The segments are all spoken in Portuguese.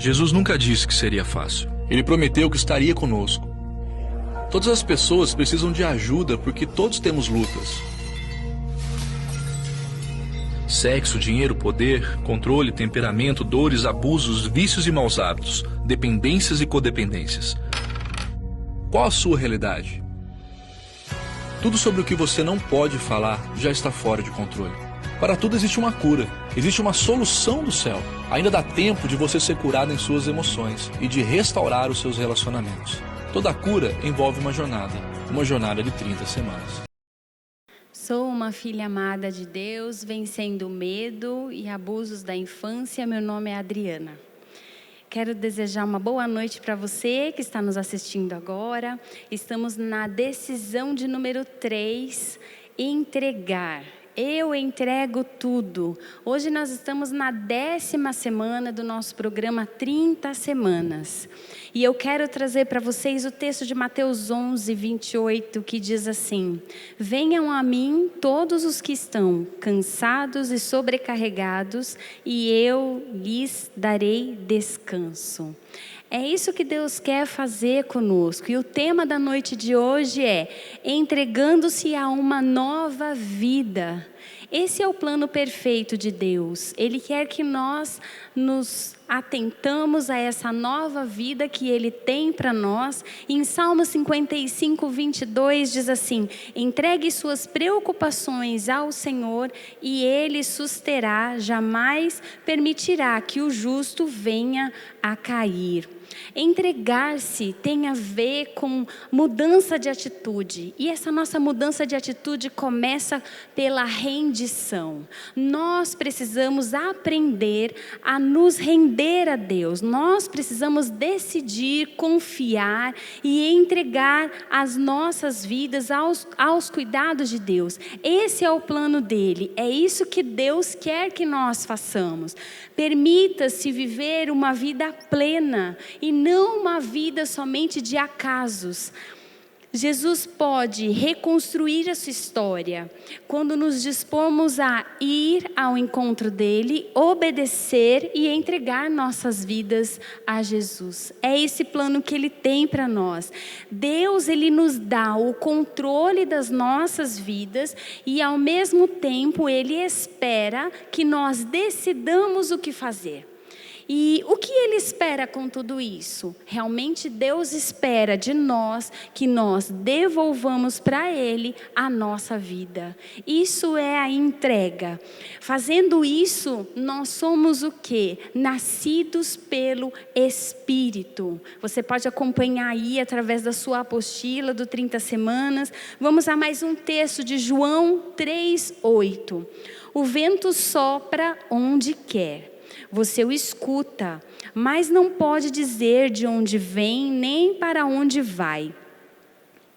Jesus nunca disse que seria fácil. Ele prometeu que estaria conosco. Todas as pessoas precisam de ajuda porque todos temos lutas. Sexo, dinheiro, poder, controle, temperamento, dores, abusos, vícios e maus hábitos, dependências e codependências. Qual a sua realidade? Tudo sobre o que você não pode falar já está fora de controle. Para tudo existe uma cura, existe uma solução do céu. Ainda dá tempo de você ser curado em suas emoções e de restaurar os seus relacionamentos. Toda cura envolve uma jornada de 30 semanas. Sou uma filha amada de Deus, vencendo o medo e abusos da infância. Meu nome é Adriana. Quero desejar uma boa noite para você que está nos assistindo agora. Estamos na decisão de número 3, entregar. Eu entrego tudo. Hoje nós estamos na 10ª semana do nosso programa 30 Semanas. E eu quero trazer para vocês o texto de Mateus 11, 28, que diz assim: venham a mim todos os que estão cansados e sobrecarregados, e eu lhes darei descanso. É isso que Deus quer fazer conosco. E o tema da noite de hoje é entregando-se a uma nova vida. Esse é o plano perfeito de Deus. Ele quer que nós nos atentamos a essa nova vida que Ele tem para nós. Em Salmo 55, 22 diz assim: entregue suas preocupações ao Senhor e Ele susterá, jamais permitirá que o justo venha a cair. Entregar-se tem a ver com mudança de atitude. E essa nossa mudança de atitude começa pela rendição. Nós precisamos aprender a nos render a Deus. Nós precisamos decidir, confiar e entregar as nossas vidas aos cuidados de Deus. Esse é o plano dele. É isso que Deus quer que nós façamos. Permita-se viver uma vida plena e não uma vida somente de acasos. Jesus pode reconstruir a sua história quando nos dispomos a ir ao encontro dele, obedecer e entregar nossas vidas a Jesus. É esse plano que ele tem para nós. Deus, ele nos dá o controle das nossas vidas e ao mesmo tempo ele espera que nós decidamos o que fazer. E o que Ele espera com tudo isso? Realmente Deus espera de nós que nós devolvamos para Ele a nossa vida. Isso é a entrega. Fazendo isso, nós somos o quê? Nascidos pelo Espírito. Você pode acompanhar aí através da sua apostila do 30 Semanas. Vamos a mais um texto de João 3:8. O vento sopra onde quer. Você o escuta, mas não pode dizer de onde vem nem para onde vai.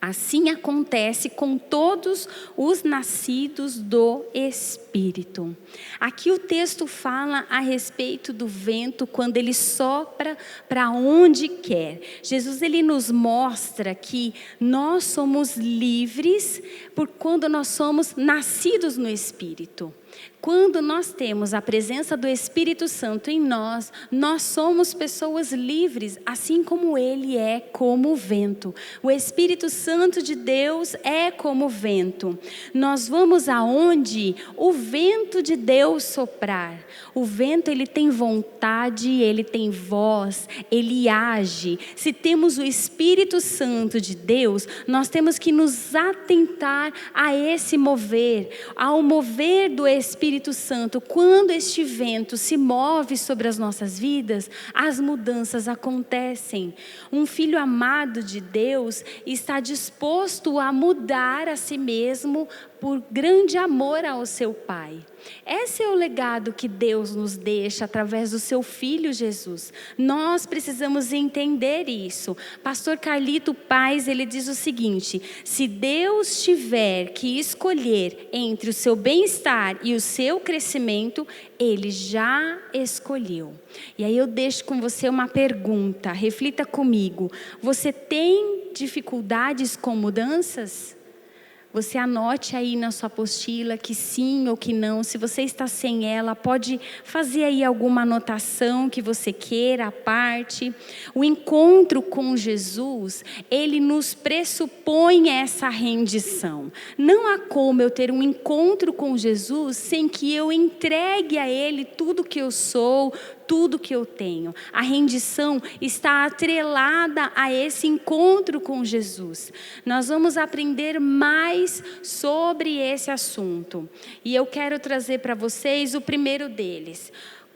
Assim acontece com todos os nascidos do Espírito. Aqui o texto fala a respeito do vento quando ele sopra para onde quer. Jesus, ele nos mostra que nós somos livres por quando nós somos nascidos no Espírito. Quando nós temos a presença do Espírito Santo em nós, nós somos pessoas livres, assim como Ele é como o vento. O Espírito Santo de Deus é como o vento. Nós vamos aonde o vento de Deus soprar. O vento, ele tem vontade, ele tem voz, ele age. Se temos o Espírito Santo de Deus, nós temos que nos atentar a esse mover, ao mover do Espírito Santo. Quando este vento se move sobre as nossas vidas, as mudanças acontecem. Um filho amado de Deus está disposto a mudar a si mesmo por grande amor ao seu Pai. Esse é o legado que Deus nos deixa através do seu Filho Jesus. Nós precisamos entender isso. Pastor Carlito Paz, ele diz o seguinte: se Deus tiver que escolher entre o seu bem-estar e o seu crescimento, Ele já escolheu. E aí eu deixo com você uma pergunta, reflita comigo. Você tem dificuldades com mudanças? Você anote aí na sua apostila que sim ou que não. Se você está sem ela, pode fazer aí alguma anotação que você queira à parte. O encontro com Jesus, ele nos pressupõe essa rendição. Não há como eu ter um encontro com Jesus sem que eu entregue a Ele tudo que eu sou, tudo que eu tenho. A rendição está atrelada a esse encontro com Jesus. Nós vamos aprender mais sobre esse assunto. E eu quero trazer para vocês o primeiro deles.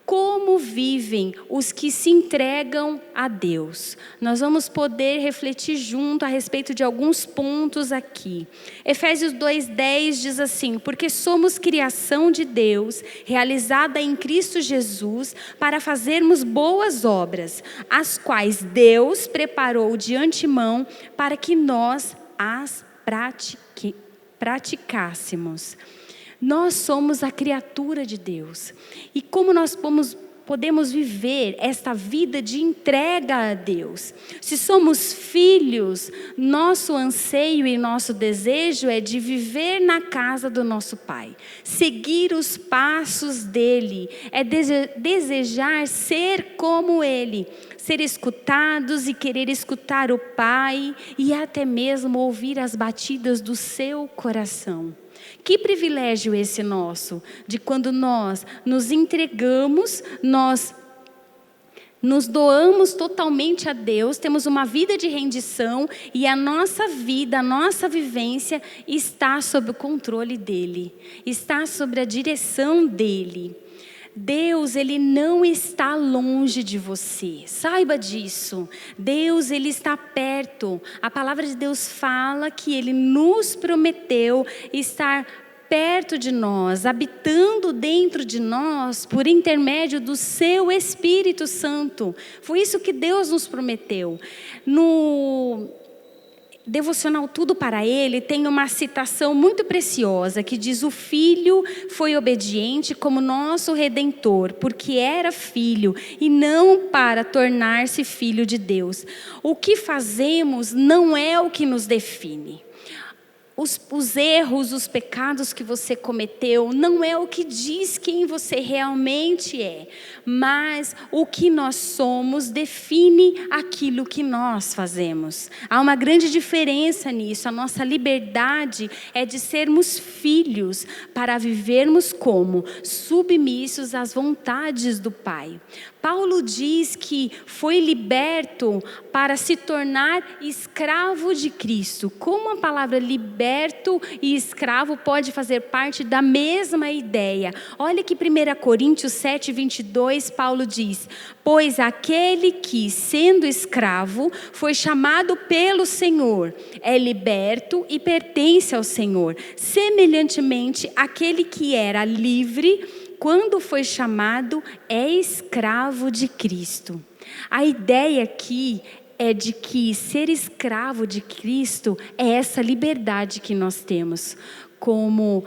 Como vivem os que se entregam a Deus? Nós vamos poder refletir junto a respeito de alguns pontos aqui. Efésios 2:10 diz assim: porque somos criação de Deus, realizada em Cristo Jesus, para fazermos boas obras, as quais Deus preparou de antemão para que nós as praticássemos. Nós somos a criatura de Deus. E como nós podemos viver esta vida de entrega a Deus? Se somos filhos, nosso anseio e nosso desejo é de viver na casa do nosso Pai. Seguir os passos dEle. É desejar ser como Ele. Ser escutados e querer escutar o Pai. E até mesmo ouvir as batidas do seu coração. Que privilégio esse nosso, de quando nós nos entregamos, nós nos doamos totalmente a Deus, temos uma vida de rendição e a nossa vida, a nossa vivência está sob o controle dEle, está sob a direção dEle. Deus, Ele não está longe de você, saiba disso. Deus, Ele está perto. A palavra de Deus fala que Ele nos prometeu estar perto de nós, habitando dentro de nós, por intermédio do seu Espírito Santo. Foi isso que Deus nos prometeu. No Devocional Tudo para Ele tem uma citação muito preciosa que diz: o Filho foi obediente como nosso Redentor, porque era filho e não para tornar-se filho de Deus. O que fazemos não é o que nos define. Os erros, os pecados que você cometeu, não é o que diz quem você realmente é, mas o que nós somos define aquilo que nós fazemos. Há uma grande diferença nisso. A nossa liberdade é de sermos filhos para vivermos como submissos às vontades do Pai. Paulo diz que foi liberto para se tornar escravo de Cristo. Como a palavra liberto e escravo pode fazer parte da mesma ideia? Olha que 1 Coríntios 7:22, Paulo diz: pois aquele que, sendo escravo, foi chamado pelo Senhor, é liberto e pertence ao Senhor. Semelhantemente, aquele que era livre, quando foi chamado, é escravo de Cristo. A ideia aqui é de que ser escravo de Cristo é essa liberdade que nós temos, como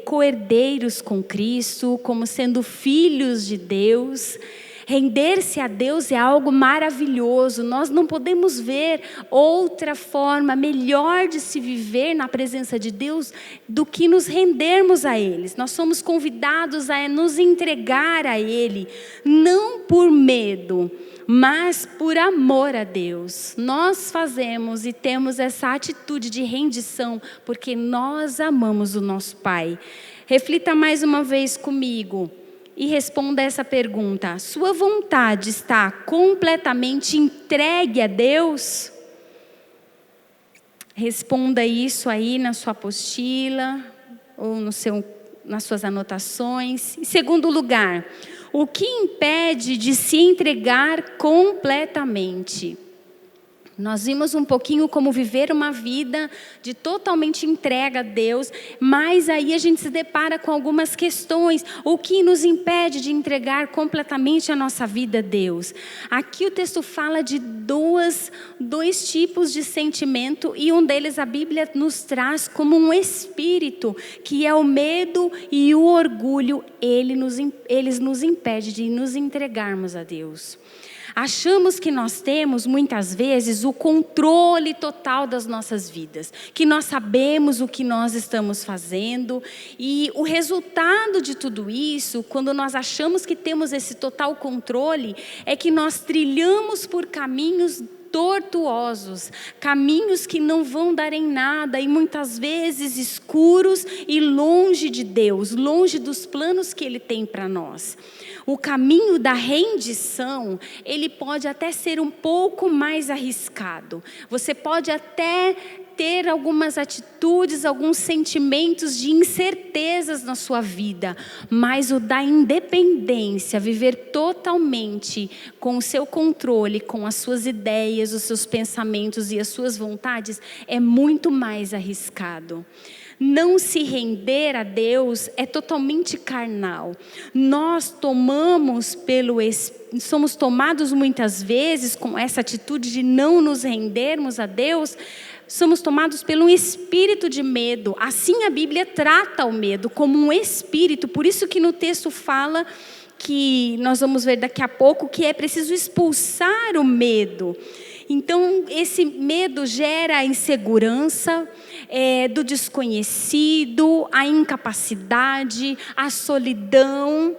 co-herdeiros com Cristo, como sendo filhos de Deus. Render-se a Deus é algo maravilhoso. Nós não podemos ver outra forma melhor de se viver na presença de Deus do que nos rendermos a Ele. Nós somos convidados a nos entregar a Ele, não por medo, mas por amor a Deus. Nós fazemos e temos essa atitude de rendição porque nós amamos o nosso Pai. Reflita mais uma vez comigo e responda essa pergunta: sua vontade está completamente entregue a Deus? Responda isso aí na sua apostila ou nas suas anotações. Em segundo lugar, o que impede de se entregar completamente? Nós vimos um pouquinho como viver uma vida de totalmente entrega a Deus, mas aí a gente se depara com algumas questões. O que nos impede de entregar completamente a nossa vida a Deus? Aqui o texto fala de dois tipos de sentimento, e um deles a Bíblia nos traz como um espírito, que é o medo e o orgulho. Eles nos impedem de nos entregarmos a Deus. Achamos que nós temos, muitas vezes, o controle total das nossas vidas, que nós sabemos o que nós estamos fazendo, e o resultado de tudo isso, quando nós achamos que temos esse total controle, é que nós trilhamos por caminhos tortuosos, caminhos que não vão dar em nada, e muitas vezes escuros e longe de Deus, longe dos planos que Ele tem para nós. O caminho da rendição, ele pode até ser um pouco mais arriscado. Você pode até ter algumas atitudes, alguns sentimentos de incertezas na sua vida, mas o da independência, viver totalmente com o seu controle, com as suas ideias, os seus pensamentos e as suas vontades, é muito mais arriscado. Não se render a Deus é totalmente carnal. Nós somos tomados muitas vezes com essa atitude de não nos rendermos a Deus. Somos tomados pelo espírito de medo. Assim a Bíblia trata o medo como um espírito. Por isso que no texto fala, que nós vamos ver daqui a pouco, que é preciso expulsar o medo. Então esse medo gera a insegurança, do desconhecido, a incapacidade, a solidão.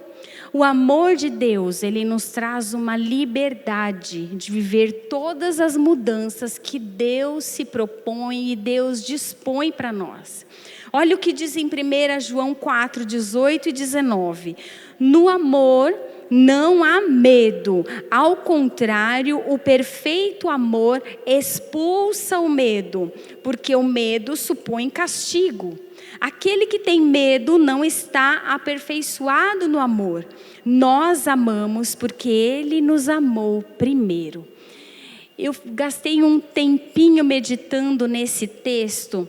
O amor de Deus, ele nos traz uma liberdade de viver todas as mudanças que Deus se propõe e Deus dispõe para nós. Olha o que diz em 1 João 4, 18 e 19. No amor não há medo, ao contrário, o perfeito amor expulsa o medo, porque o medo supõe castigo. Aquele que tem medo não está aperfeiçoado no amor. Nós amamos porque Ele nos amou primeiro. Eu gastei um tempinho meditando nesse texto.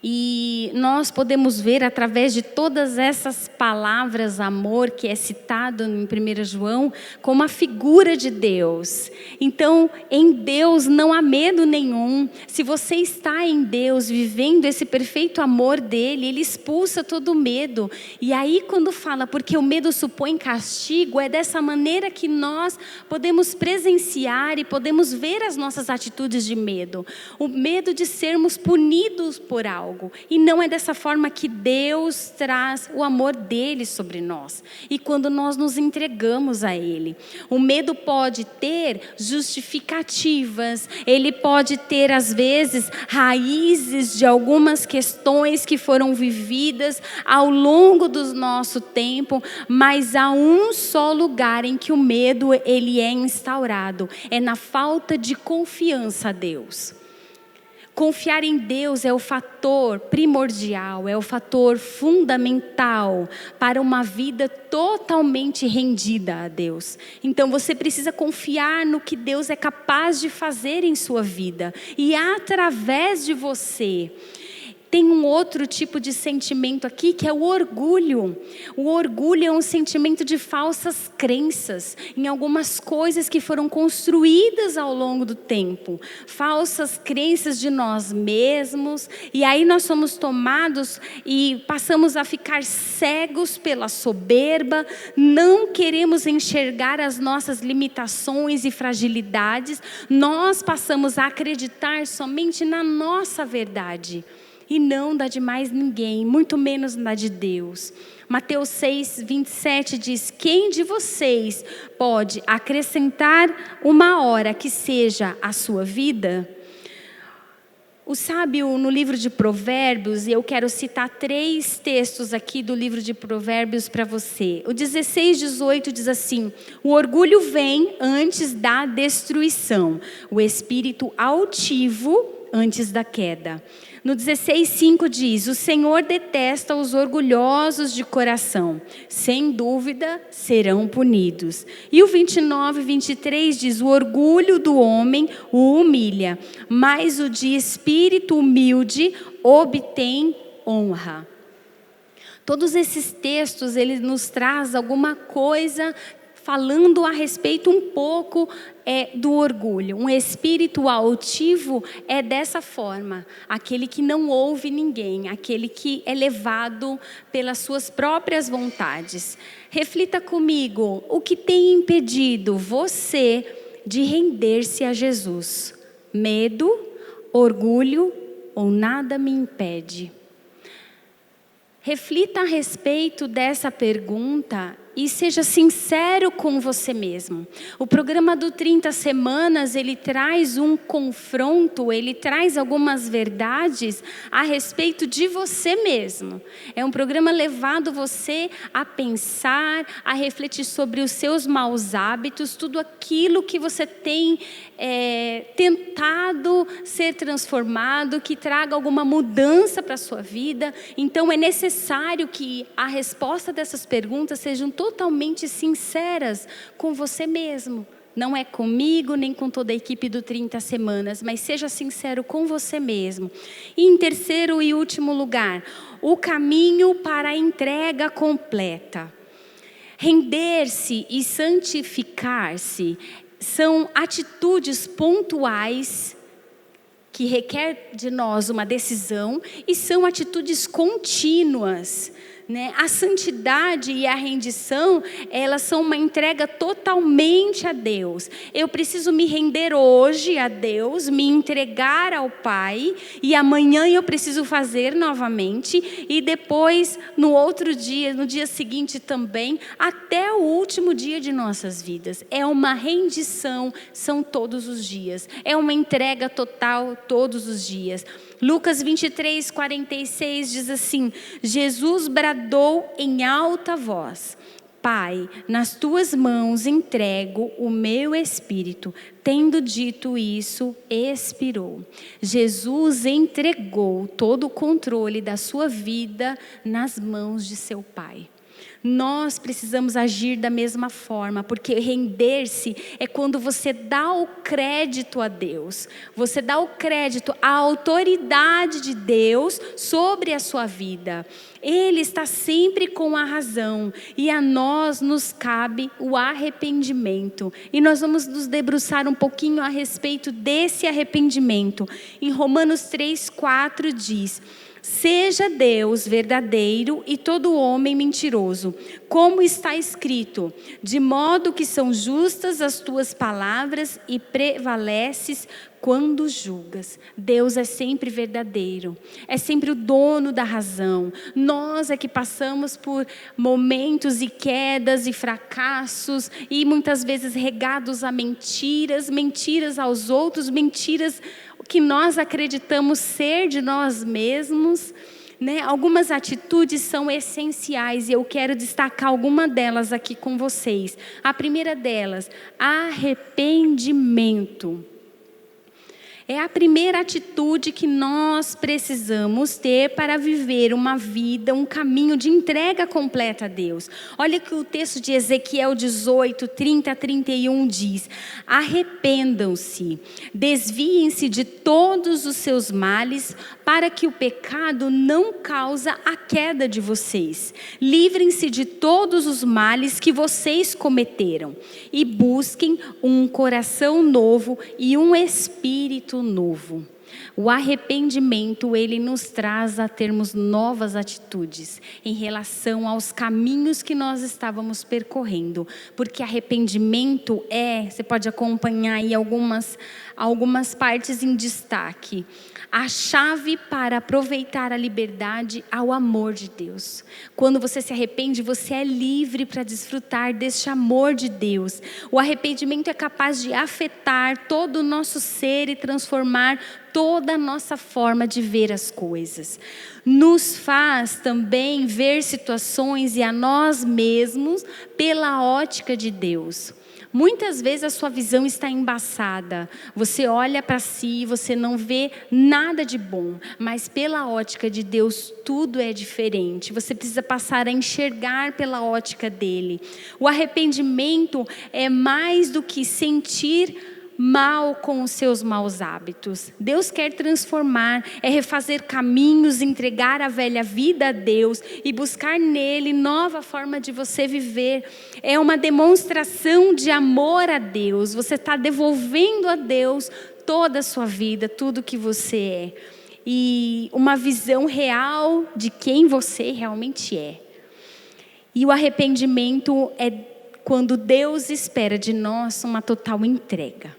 E nós podemos ver através de todas essas palavras, amor, que é citado em 1 João, como a figura de Deus. Então, em Deus não há medo nenhum. Se você está em Deus, vivendo esse perfeito amor dele, ele expulsa todo o medo. E aí quando fala, porque o medo supõe castigo, é dessa maneira que nós podemos presenciar e podemos ver as nossas atitudes de medo. O medo de sermos punidos por algo. E não é dessa forma que Deus traz o amor dele sobre nós. E quando nós nos entregamos a ele. O medo pode ter justificativas. Ele pode ter, às vezes, raízes de algumas questões que foram vividas ao longo do nosso tempo. Mas há um só lugar em que o medo ele é instaurado. É na falta de confiança a Deus. Confiar em Deus é o fator primordial, é o fator fundamental para uma vida totalmente rendida a Deus. Então você precisa confiar no que Deus é capaz de fazer em sua vida. E através de você. Tem um outro tipo de sentimento aqui, que é o orgulho. O orgulho é um sentimento de falsas crenças em algumas coisas que foram construídas ao longo do tempo. Falsas crenças de nós mesmos. E aí nós somos tomados e passamos a ficar cegos pela soberba. Não queremos enxergar as nossas limitações e fragilidades. Nós passamos a acreditar somente na nossa verdade. E não da de mais ninguém, muito menos na de Deus. Mateus 6, 27 diz: quem de vocês pode acrescentar uma hora que seja a sua vida? O sábio no livro de Provérbios, e eu quero citar 3 textos aqui do livro de Provérbios para você. O 16, 18 diz assim: o orgulho vem antes da destruição, o espírito altivo antes da queda. No 16:5 diz: o Senhor detesta os orgulhosos de coração, sem dúvida serão punidos. E o 29, 23 diz: o orgulho do homem o humilha, mas o de espírito humilde obtém honra. Todos esses textos, eles nos trazem alguma coisa falando a respeito um pouco do orgulho. Um espírito altivo é dessa forma, aquele que não ouve ninguém, aquele que é levado pelas suas próprias vontades. Reflita comigo, o que tem impedido você de render-se a Jesus? Medo, orgulho ou nada me impede? Reflita a respeito dessa pergunta e seja sincero com você mesmo. O programa do 30 Semanas, ele traz um confronto, ele traz algumas verdades a respeito de você mesmo. É um programa levado você a pensar, a refletir sobre os seus maus hábitos, tudo aquilo que você tem tentado ser transformado, que traga alguma mudança para a sua vida. Então é necessário que a resposta dessas perguntas sejam totalmente sinceras com você mesmo. Não é comigo, nem com toda a equipe do 30 Semanas, mas seja sincero com você mesmo. E em terceiro e último lugar, o caminho para a entrega completa. Render-se e santificar-se são atitudes pontuais que requer de nós uma decisão e são atitudes contínuas, né? A santidade e a rendição, elas são uma entrega totalmente a Deus. Eu preciso me render hoje a Deus, me entregar ao Pai, e amanhã eu preciso fazer novamente, e depois no outro dia, no dia seguinte também, até o último dia de nossas vidas. É uma rendição, são todos os dias. É uma entrega total todos os dias. Lucas 23, 46 diz assim: Jesus bradou em alta voz: Pai, nas tuas mãos entrego o meu espírito. Tendo dito isso, expirou. Jesus entregou todo o controle da sua vida nas mãos de seu Pai. Nós precisamos agir da mesma forma, porque render-se é quando você dá o crédito a Deus, você dá o crédito à autoridade de Deus sobre a sua vida. Ele está sempre com a razão e a nós nos cabe o arrependimento. E nós vamos nos debruçar um pouquinho a respeito desse arrependimento. Em Romanos 3:4 diz: Seja Deus verdadeiro e todo homem mentiroso, como está escrito, de modo que são justas as tuas palavras e prevaleces quando julgas. Deus é sempre verdadeiro, é sempre o dono da razão. Nós é que passamos por momentos e quedas e fracassos, e muitas vezes regados a mentiras, mentiras aos outros, mentiras que nós acreditamos ser de nós mesmos, né? Algumas atitudes são essenciais e eu quero destacar alguma delas aqui com vocês. A primeira delas, arrependimento. É a primeira atitude que nós precisamos ter para viver uma vida, um caminho de entrega completa a Deus. Olha que o texto de Ezequiel 18, 30 a 31 diz: Arrependam-se, desviem-se de todos os seus males, para que o pecado não cause a queda de vocês. Livrem-se de todos os males que vocês cometeram e busquem um coração novo e um espírito novo. O arrependimento, ele nos traz a termos novas atitudes em relação aos caminhos que nós estávamos percorrendo. Porque arrependimento você pode acompanhar aí algumas partes em destaque. A chave para aproveitar a liberdade ao amor de Deus. Quando você se arrepende, você é livre para desfrutar deste amor de Deus. O arrependimento é capaz de afetar todo o nosso ser e transformar toda a nossa forma de ver as coisas. Nos faz também ver situações e a nós mesmos pela ótica de Deus. Muitas vezes a sua visão está embaçada. Você olha para si e você não vê nada de bom. Mas pela ótica de Deus tudo é diferente. Você precisa passar a enxergar pela ótica dele. O arrependimento é mais do que sentir mal com os seus maus hábitos. Deus quer transformar, é refazer caminhos, entregar a velha vida a Deus e buscar nele nova forma de você viver. É uma demonstração de amor a Deus. Você está devolvendo a Deus toda a sua vida, tudo que você é. E uma visão real de quem você realmente é. E o arrependimento é quando Deus espera de nós uma total entrega.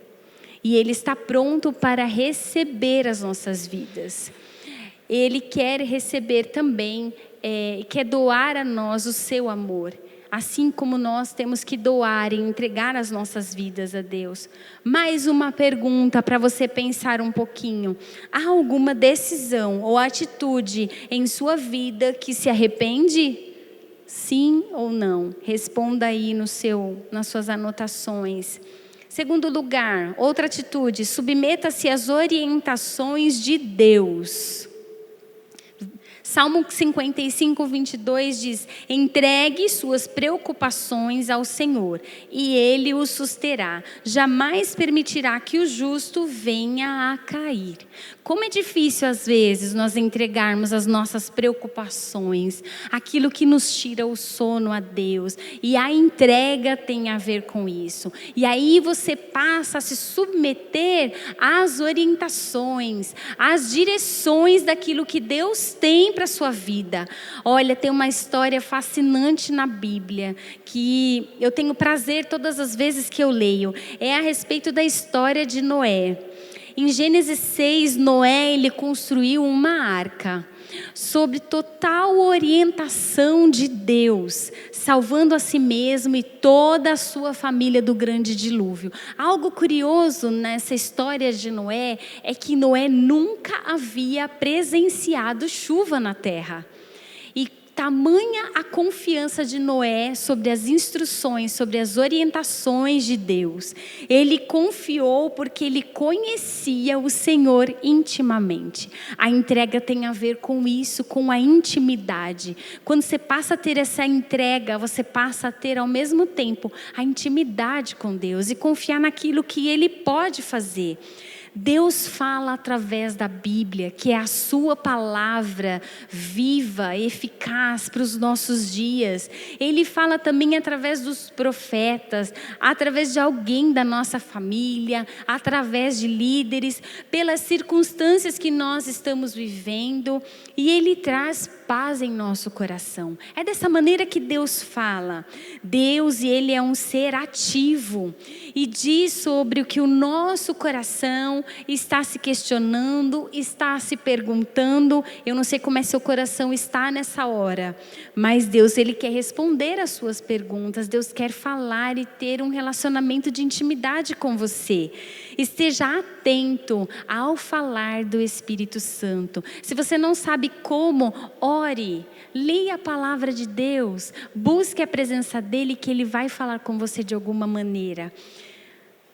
E Ele está pronto para receber as nossas vidas. Ele quer receber também, quer doar a nós o seu amor. Assim como nós temos que doar e entregar as nossas vidas a Deus. Mais uma pergunta para você pensar um pouquinho. Há alguma decisão ou atitude em sua vida que se arrepende? Sim ou não? Responda aí nas suas anotações. Segundo lugar, outra atitude, submeta-se às orientações de Deus. Salmo 55, 22 diz: entregue suas preocupações ao Senhor e Ele o susterá. Jamais permitirá que o justo venha a cair. Como é difícil às vezes nós entregarmos as nossas preocupações, aquilo que nos tira o sono a Deus. E a entrega tem a ver com isso. E aí você passa a se submeter às orientações, às direções daquilo que Deus tem para a sua vida. Olha, tem uma história fascinante na Bíblia, que eu tenho prazer todas as vezes que eu leio. É a respeito da história de Noé. Em Gênesis 6, Noé, ele construiu uma arca, sob total orientação de Deus, salvando a si mesmo e toda a sua família do grande dilúvio. Algo curioso nessa história de Noé é que Noé nunca havia presenciado chuva na terra. E tamanha a confiança de Noé sobre as instruções, sobre as orientações de Deus. Ele confiou porque ele conhecia o Senhor intimamente. A entrega tem a ver com isso, com a intimidade. Quando você passa a ter essa entrega, você passa a ter ao mesmo tempo a intimidade com Deus e confiar naquilo que Ele pode fazer. Deus fala através da Bíblia, que é a sua palavra viva, eficaz para os nossos dias. Ele fala também através dos profetas, através de alguém da nossa família, através de líderes, pelas circunstâncias que nós estamos vivendo. E Ele traz paz em nosso coração. É dessa maneira que Deus fala. Deus, Ele é um ser ativo e diz sobre o que o nosso coração está se questionando, está se perguntando. Eu não sei como é seu coração está nessa hora, mas Deus, Ele quer responder às suas perguntas. Deus quer falar e ter um relacionamento de intimidade com você. Esteja atento ao falar do Espírito Santo. Se você não sabe como, ore, leia a palavra de Deus, busque a presença dEle, que Ele vai falar com você de alguma maneira.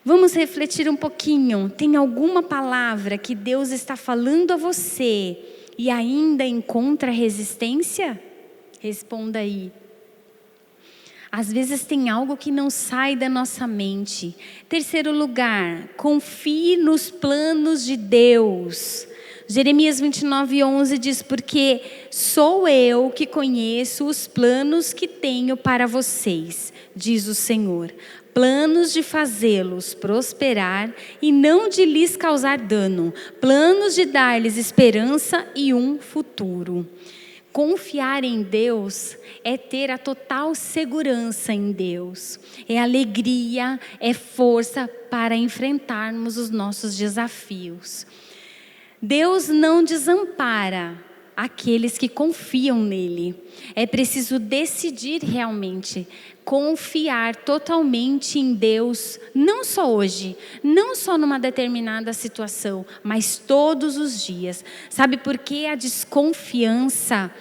Vamos refletir um pouquinho. Tem alguma palavra que Deus está falando a você e ainda encontra resistência? Responda aí. Às vezes tem algo que não sai da nossa mente. Terceiro lugar, confie nos planos de Deus. Jeremias 29:11 diz: porque sou eu que conheço os planos que tenho para vocês, diz o Senhor. Planos de fazê-los prosperar e não de lhes causar dano. Planos de dar-lhes esperança e um futuro. Confiar em Deus é ter a total segurança em Deus. É alegria, é força para enfrentarmos os nossos desafios. Deus não desampara aqueles que confiam nele. É preciso decidir realmente confiar totalmente em Deus, não só hoje, não só numa determinada situação, mas todos os dias. Sabe por que a desconfiança,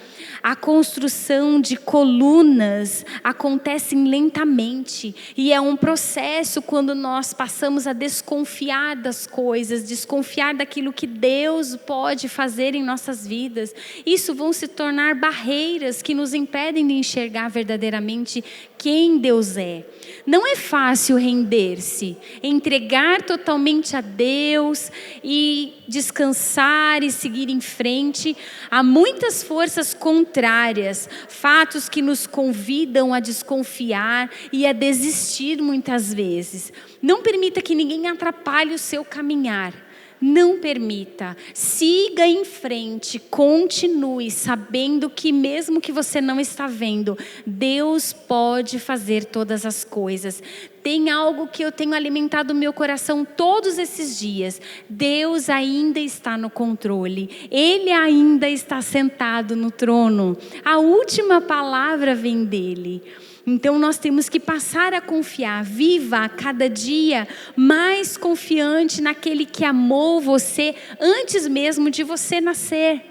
a construção de colunas acontecem lentamente, e é um processo quando nós passamos a desconfiar das coisas, desconfiar daquilo que Deus pode fazer em nossas vidas. Isso vão se tornar barreiras que nos impedem de enxergar verdadeiramente quem Deus é. Não é fácil render-se, entregar totalmente a Deus e descansar e seguir em frente. Há muitas forças contrárias, fatos que nos convidam a desconfiar e a desistir muitas vezes. Não permita que ninguém atrapalhe o seu caminhar. Não permita, siga em frente, continue sabendo que mesmo que você não está vendo, Deus pode fazer todas as coisas. Tem algo que eu tenho alimentado o meu coração todos esses dias. Deus ainda está no controle, Ele ainda está sentado no trono. A última palavra vem dEle. Então nós temos que passar a confiar, viva a cada dia mais confiante naquele que amou você antes mesmo de você nascer.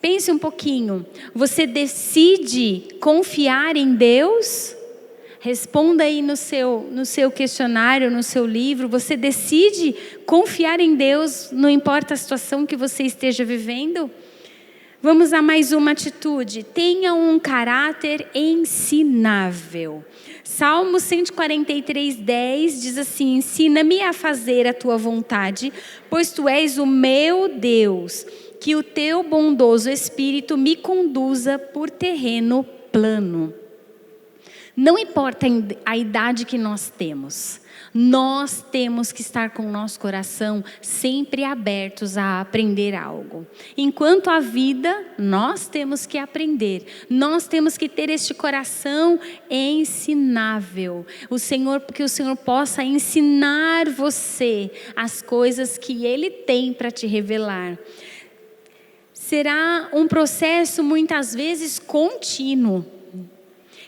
Pense um pouquinho, você decide confiar em Deus? Responda aí no seu questionário, no seu livro, você decide confiar em Deus, não importa a situação que você esteja vivendo? Vamos a mais uma atitude. Tenha um caráter ensinável. Salmo 143:10 diz assim: ensina-me a fazer a tua vontade, pois tu és o meu Deus. Que o teu bondoso espírito me conduza por terreno plano. Não importa a idade que nós temos que estar com o nosso coração sempre abertos a aprender algo. Enquanto há vida, nós temos que aprender. Nós temos que ter este coração ensinável. Que o Senhor possa ensinar você as coisas que Ele tem para te revelar. Será um processo muitas vezes contínuo,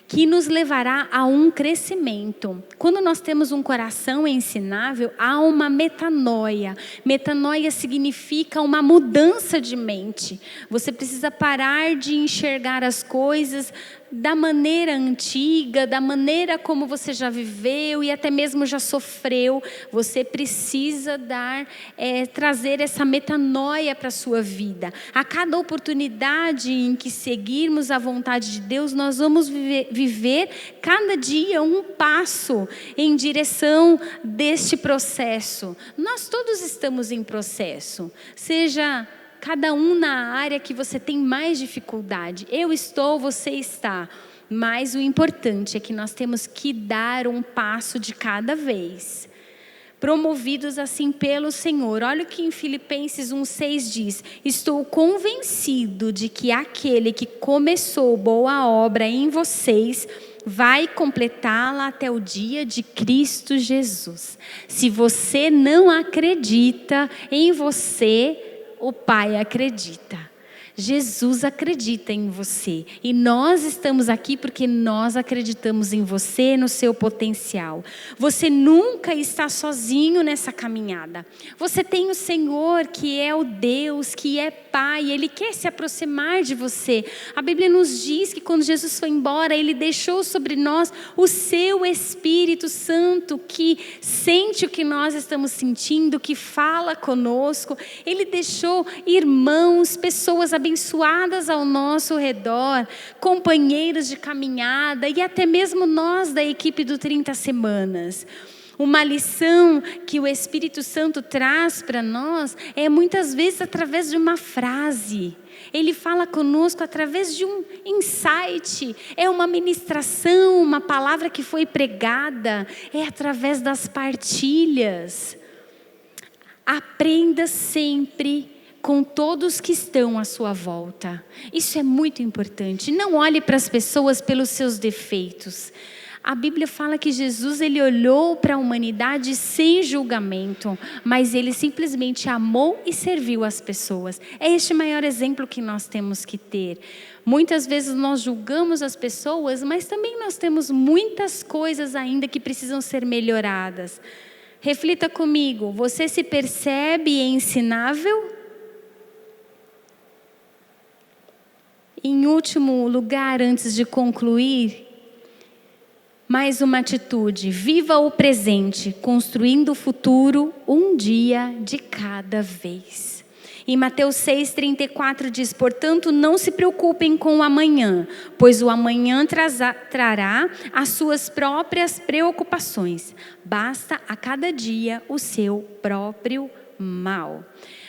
que nos levará a um crescimento. Quando nós temos um coração ensinável, há uma metanoia. Metanoia significa uma mudança de mente. Você precisa parar de enxergar as coisas da maneira antiga, da maneira como você já viveu e até mesmo já sofreu. Você precisa trazer essa metanoia para a sua vida. A cada oportunidade em que seguirmos a vontade de Deus, nós vamos viver cada dia um passo em direção deste processo. Nós todos estamos em processo, seja cada um na área que você tem mais dificuldade. Eu estou, você está. Mas o importante é que nós temos que dar um passo de cada vez. Promovidos assim pelo Senhor. Olha o que em Filipenses 1:6 diz: estou convencido de que aquele que começou boa obra em vocês vai completá-la até o dia de Cristo Jesus. Se você não acredita em você, o Pai acredita. Jesus acredita em você. E nós estamos aqui porque nós acreditamos em você, no seu potencial. Você nunca está sozinho nessa caminhada. Você tem o Senhor, que é o Deus, que é Pai. Ele quer se aproximar de você. A Bíblia nos diz que quando Jesus foi embora, Ele deixou sobre nós o seu Espírito Santo, que sente o que nós estamos sentindo, que fala conosco. Ele deixou irmãos, pessoas abençoadas ao nosso redor, companheiros de caminhada e até mesmo nós da equipe do 30 Semanas. Uma lição que o Espírito Santo traz para nós é muitas vezes através de uma frase. Ele fala conosco através de um insight, é uma ministração, uma palavra que foi pregada, é através das partilhas. Aprenda sempre com todos que estão à sua volta. Isso é muito importante. Não olhe para as pessoas pelos seus defeitos. A Bíblia fala que Jesus, Ele olhou para a humanidade sem julgamento, mas Ele simplesmente amou e serviu as pessoas. É este o maior exemplo que nós temos que ter. Muitas vezes nós julgamos as pessoas, mas também nós temos muitas coisas ainda que precisam ser melhoradas. Reflita comigo, você se percebe ensinável? Em último lugar, antes de concluir, mais uma atitude: viva o presente, construindo o futuro um dia de cada vez. Em Mateus 6,34 diz: portanto, não se preocupem com o amanhã, pois o amanhã trará as suas próprias preocupações. Basta a cada dia o seu próprio mal.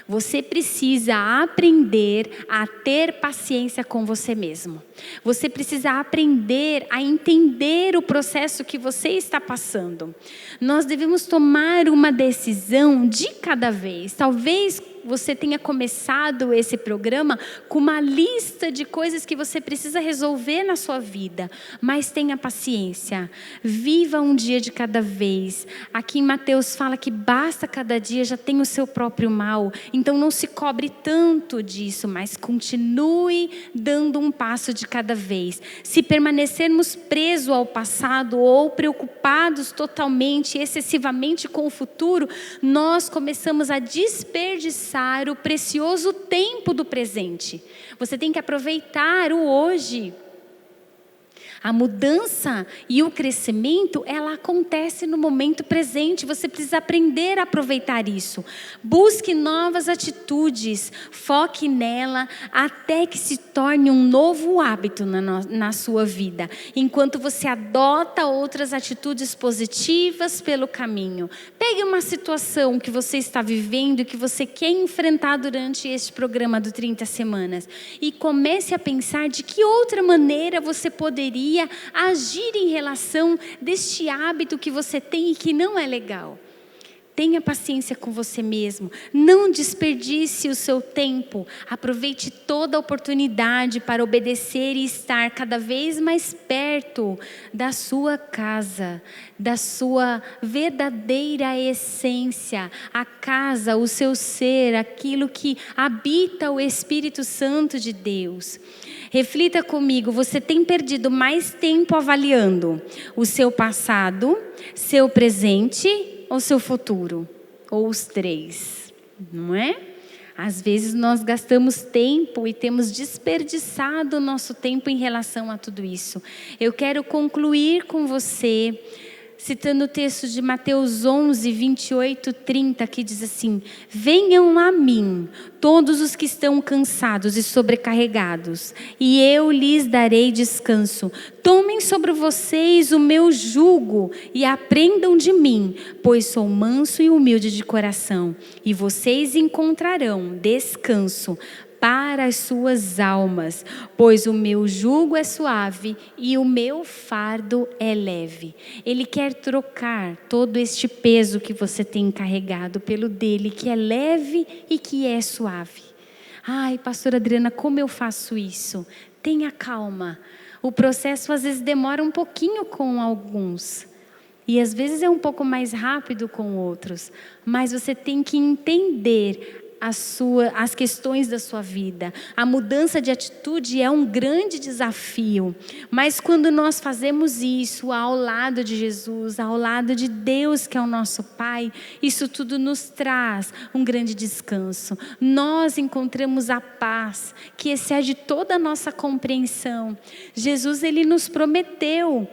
Você precisa aprender a ter paciência com você mesmo. Você precisa aprender a entender o processo que você está passando. Nós devemos tomar uma decisão de cada vez. Talvez você tenha começado esse programa com uma lista de coisas que você precisa resolver na sua vida. Mas tenha paciência. Viva um dia de cada vez. Aqui em Mateus fala que basta cada dia, já tem o seu próprio mal. Então não se cobre tanto disso, mas continue dando um passo de cada vez. Se permanecermos presos ao passado ou preocupados totalmente, excessivamente com o futuro, nós começamos a desperdiçar o precioso tempo do presente. Você tem que aproveitar o hoje. A mudança e o crescimento, ela acontece no momento presente. Você precisa aprender a aproveitar isso. Busque novas atitudes, foque nela até que se torne um novo hábito na sua vida. Enquanto você adota outras atitudes positivas pelo caminho. Pegue uma situação que você está vivendo, que você quer enfrentar durante este programa do 30 semanas. E comece a pensar de que outra maneira você poderia agir em relação deste hábito que você tem e que não é legal. Tenha paciência com você mesmo. Não desperdice o seu tempo. Aproveite toda a oportunidade para obedecer e estar cada vez mais perto da sua casa, da sua verdadeira essência, a casa, o seu ser, aquilo que habita o Espírito Santo de Deus. Reflita comigo, você tem perdido mais tempo avaliando o seu passado, seu presente ou seu futuro? Ou os três, não é? Às vezes nós gastamos tempo e temos desperdiçado o nosso tempo em relação a tudo isso. Eu quero concluir com você, citando o texto de Mateus 11, 28, 30, que diz assim: venham a mim, todos os que estão cansados e sobrecarregados, e eu lhes darei descanso. Tomem sobre vocês o meu jugo e aprendam de mim, pois sou manso e humilde de coração, e vocês encontrarão descanso para as suas almas, pois o meu jugo é suave e o meu fardo é leve. Ele quer trocar todo este peso que você tem carregado pelo dele, que é leve e que é suave. Ai, pastora Adriana, como eu faço isso? Tenha calma. O processo às vezes demora um pouquinho com alguns. E às vezes é um pouco mais rápido com outros. Mas você tem que entender as questões da sua vida. A mudança de atitude é um grande desafio, mas quando nós fazemos isso ao lado de Jesus, ao lado de Deus que é o nosso Pai, isso tudo nos traz um grande descanso. Nós encontramos a paz que excede toda a nossa compreensão. Jesus, ele nos prometeu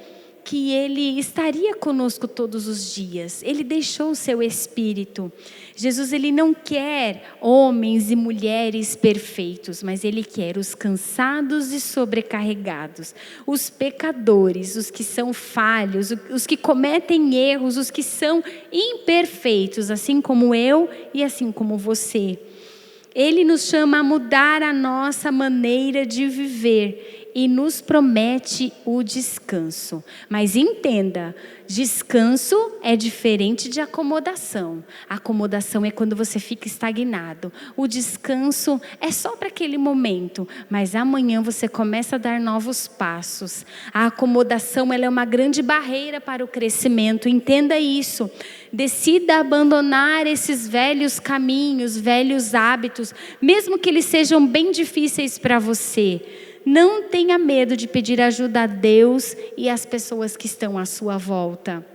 que Ele estaria conosco todos os dias. Ele deixou o seu Espírito. Jesus, Ele não quer homens e mulheres perfeitos, mas Ele quer os cansados e sobrecarregados, os pecadores, os que são falhos, os que cometem erros, os que são imperfeitos, assim como eu e assim como você. Ele nos chama a mudar a nossa maneira de viver e nos promete o descanso. Mas entenda, descanso é diferente de acomodação. A acomodação é quando você fica estagnado. O descanso é só para aquele momento, mas amanhã você começa a dar novos passos. A acomodação, ela é uma grande barreira para o crescimento. Entenda isso. Decida abandonar esses velhos caminhos, velhos hábitos, mesmo que eles sejam bem difíceis para você. Não tenha medo de pedir ajuda a Deus e às pessoas que estão à sua volta.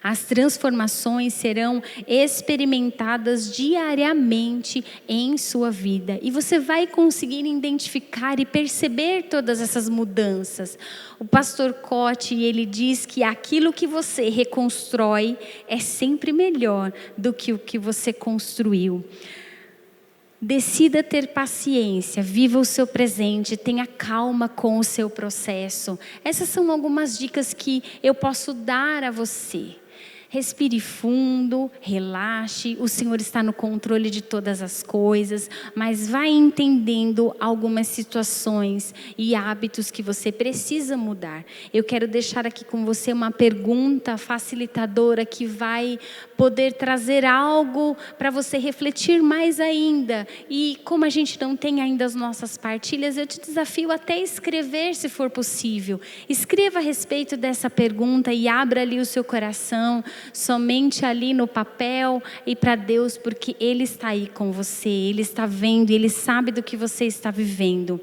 As transformações serão experimentadas diariamente em sua vida. E você vai conseguir identificar e perceber todas essas mudanças. O pastor Cote, ele diz que aquilo que você reconstrói é sempre melhor do que o que você construiu. Decida ter paciência, viva o seu presente, tenha calma com o seu processo. Essas são algumas dicas que eu posso dar a você. Respire fundo, relaxe, o Senhor está no controle de todas as coisas, mas vai entendendo algumas situações e hábitos que você precisa mudar. Eu quero deixar aqui com você uma pergunta facilitadora que vai poder trazer algo para você refletir mais ainda. E como a gente não tem ainda as nossas partilhas, eu te desafio até escrever, se for possível. Escreva a respeito dessa pergunta e abra ali o seu coração, somente ali no papel e para Deus, porque Ele está aí com você, Ele está vendo e Ele sabe do que você está vivendo.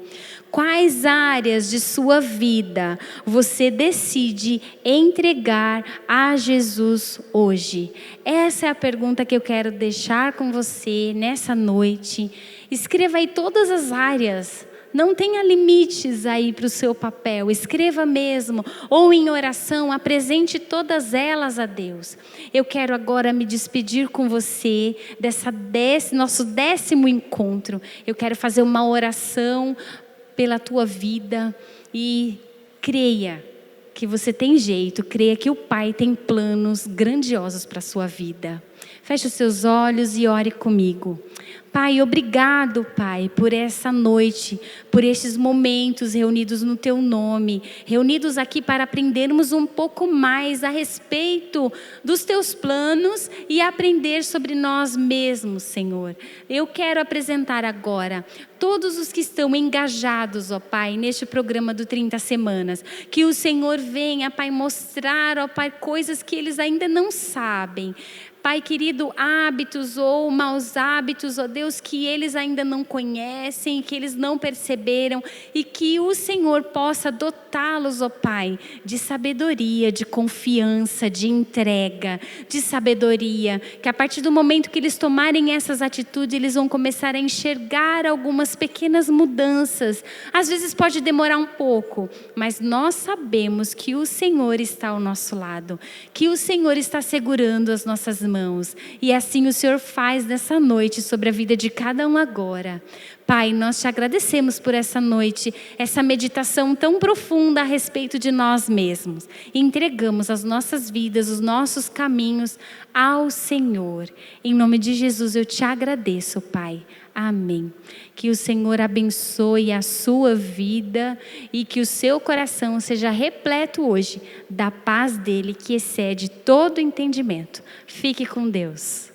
Quais áreas de sua vida você decide entregar a Jesus hoje? Essa é a pergunta que eu quero deixar com você nessa noite. Escreva aí todas as áreas. Não tenha limites aí para o seu papel, escreva mesmo, ou em oração, apresente todas elas a Deus. Eu quero agora me despedir com você nosso 10º encontro. Eu quero fazer uma oração pela tua vida e creia que você tem jeito, creia que o Pai tem planos grandiosos para a sua vida. Feche os seus olhos e ore comigo. Pai, obrigado, Pai, por essa noite, por estes momentos reunidos no Teu nome, reunidos aqui para aprendermos um pouco mais a respeito dos Teus planos e aprender sobre nós mesmos, Senhor. Eu quero apresentar agora todos os que estão engajados, ó Pai, neste programa do 30 Semanas, que o Senhor venha, Pai, mostrar, ó Pai, coisas que eles ainda não sabem. Pai querido, hábitos ou maus hábitos, ó Deus, que eles ainda não conhecem, que eles não perceberam, e que o Senhor possa dotá-los, ó Pai, de sabedoria, de confiança, de entrega, de sabedoria, que a partir do momento que eles tomarem essas atitudes, eles vão começar a enxergar algumas pequenas mudanças. Às vezes pode demorar um pouco, mas nós sabemos que o Senhor está ao nosso lado, que o Senhor está segurando as nossas mãos. E assim o Senhor faz nessa noite sobre a vida de cada um agora. Pai, nós te agradecemos por essa noite, essa meditação tão profunda a respeito de nós mesmos. E entregamos as nossas vidas, os nossos caminhos ao Senhor. Em nome de Jesus eu te agradeço, Pai. Amém. Que o Senhor abençoe a sua vida e que o seu coração seja repleto hoje da paz dele que excede todo entendimento. Fique com Deus.